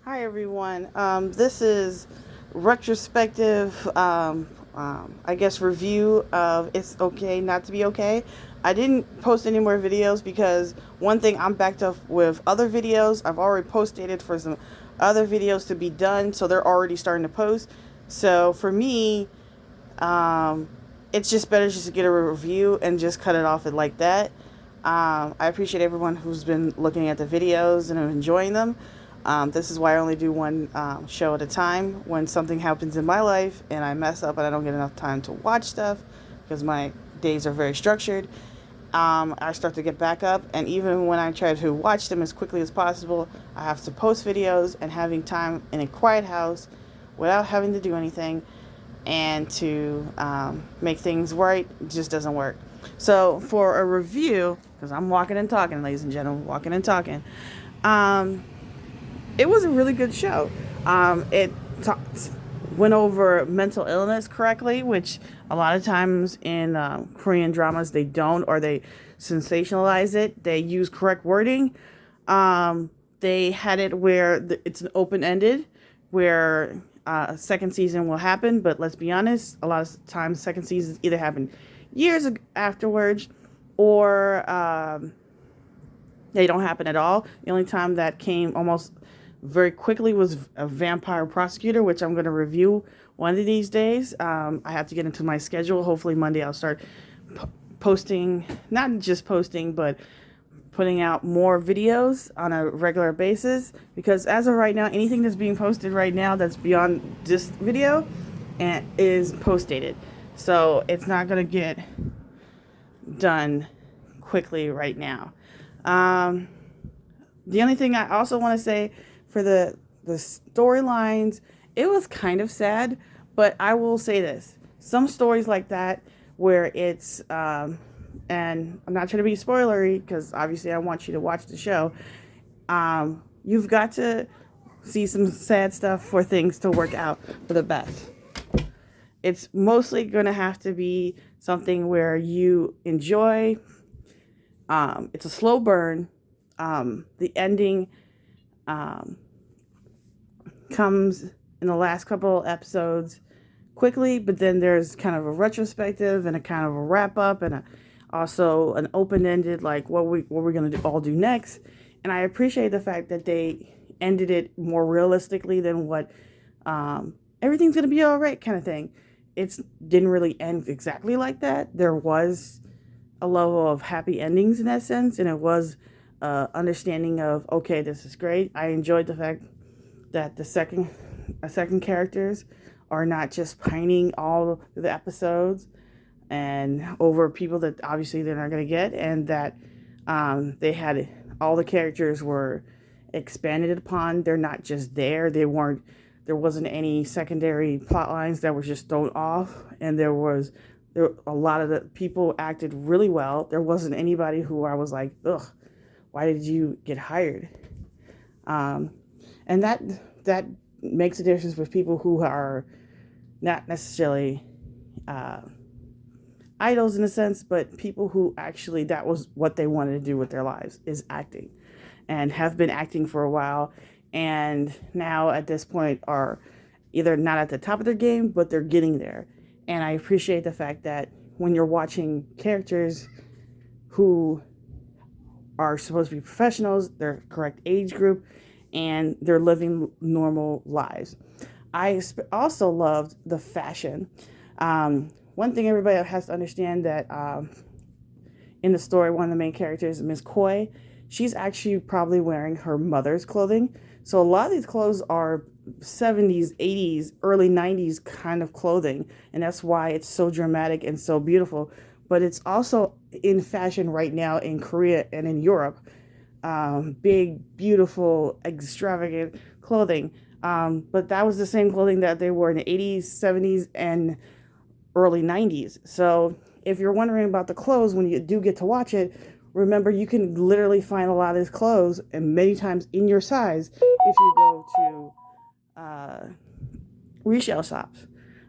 Hi everyone. This is retrospective, I guess review of It's Okay Not to Be Okay. I didn't post any more videos because one thing, I'm backed up with other videos. I've already posted it for some other videos to be done, so they're already starting to post. So for me, um, it's just better just to get a review and just cut it off at like that. I appreciate everyone who's been looking at the videos and enjoying them. This is why I only do one show at a time. When something happens in my life and I mess up and I don't get enough time to watch stuff because my days are very structured, I start to get back up. And even when I try to watch them as quickly as possible, I have to post videos, and having time in a quiet house without having to do anything and to make things right just doesn't work. So for a review, because I'm walking and talking, ladies and gentlemen, walking and talking, um, it was a really good show. It went over mental illness correctly, which a lot of times in Korean dramas they don't, or they sensationalize it. They use correct wording. They had it where it's an open ended, where a second season will happen. But let's be honest, a lot of times second seasons either happen years afterwards, or they don't happen at all. The only time that came almost very quickly was a Vampire Prosecutor, which I'm going to review one of these days. I have to get into my schedule. Hopefully Monday I'll start posting, not just posting, but putting out more videos on a regular basis, because as of right now, anything that's being posted right now that's beyond this video and is post dated. So it's not going to get done quickly right now. The only thing I also want to say for the storylines, it was kind of sad, but I will say this: some stories like that where it's and I'm not trying to be spoilery because obviously I want you to watch the show. You've got to see some sad stuff for things to work out for the best. It's mostly going to have to be something where you enjoy. It's a slow burn. The ending comes in the last couple episodes quickly, but then there's kind of a retrospective and a kind of a wrap up, and also an open ended, like what we're gonna all do next. And I appreciate the fact that they ended it more realistically than what everything's gonna be all right kind of thing. It didn't really end exactly like that. There was a level of happy endings in that sense, and it was understanding of, okay, this is great. I enjoyed the fact that the second characters are not just pining all the episodes and over people that obviously they're not going to get, and that they had all the characters were expanded upon. They're not just there. There wasn't any secondary plot lines that were just thrown off, and there a lot of the people acted really well. There wasn't anybody who I was like, ugh, why did you get hired? And that makes a difference with people who are not necessarily idols in a sense, but people who actually that was what they wanted to do with their lives, is acting, and have been acting for a while, and now at this point are either not at the top of their game, but they're getting there. And I appreciate the fact that when you're watching characters who are supposed to be professionals, they're correct age group, and they're living normal lives. I also loved the fashion. One thing everybody has to understand that in the story, one of the main characters, Miss Koi, she's actually probably wearing her mother's clothing. So a lot of these clothes are 70s, 80s, early 90s kind of clothing, and that's why it's so dramatic and so beautiful. But it's also in fashion right now in Korea and in Europe. Big, beautiful, extravagant clothing. But that was the same clothing that they wore in the 80s, 70s, and early 90s. So if you're wondering about the clothes when you do get to watch it, remember you can literally find a lot of these clothes, and many times in your size, if you go to resale shops.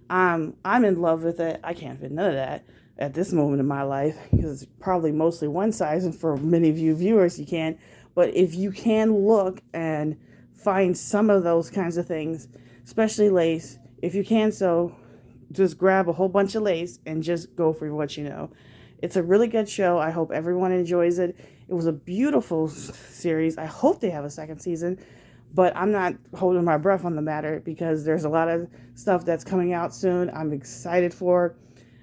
I'm in love with it. I can't fit none of that at this moment in my life because it's probably mostly one size, and for many of you viewers, you can't. But if you can look and find some of those kinds of things, especially lace. If you can, so just grab a whole bunch of lace and just go for what you know. It's a really good show. I hope everyone enjoys it. It was a beautiful series. I hope they have a second season, but I'm not holding my breath on the matter because there's a lot of stuff that's coming out soon. I'm excited for.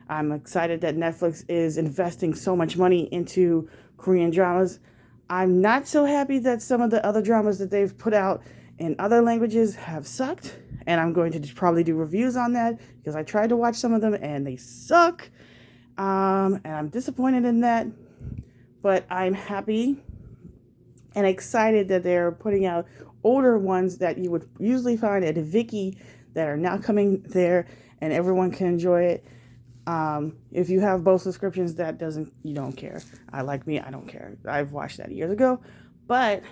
I'm excited that Netflix is investing so much money into Korean dramas. I'm not so happy that some of the other dramas that they've put out in other languages have sucked, and I'm going to probably do reviews on that because I tried to watch some of them and they suck. And I'm disappointed in that, but I'm happy and excited that they're putting out older ones that you would usually find at Viki that are now coming there and everyone can enjoy it. If you have both subscriptions, you don't care. Like me, I don't care. I've watched that years ago. But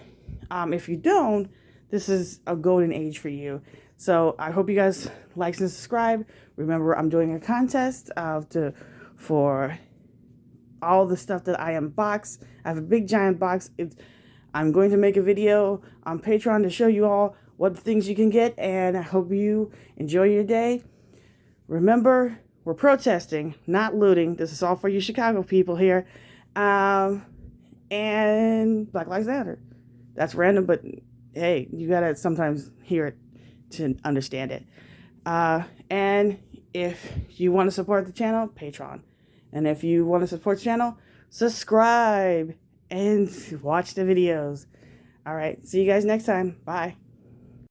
if you don't, this is a golden age for you. So I hope you guys like and subscribe. Remember, I'm doing a contest for all the stuff that I unbox. I have a big giant box. I'm going to make a video on Patreon to show you all what things you can get, and I hope you enjoy your day. Remember, we're protesting, not looting. This is all for you Chicago people here. And Black Lives Matter. That's random, but hey, you gotta sometimes hear it to understand it. And if you want to support the channel, Patreon. And if you want to support the channel, subscribe and watch the videos. All right, see you guys next time. Bye.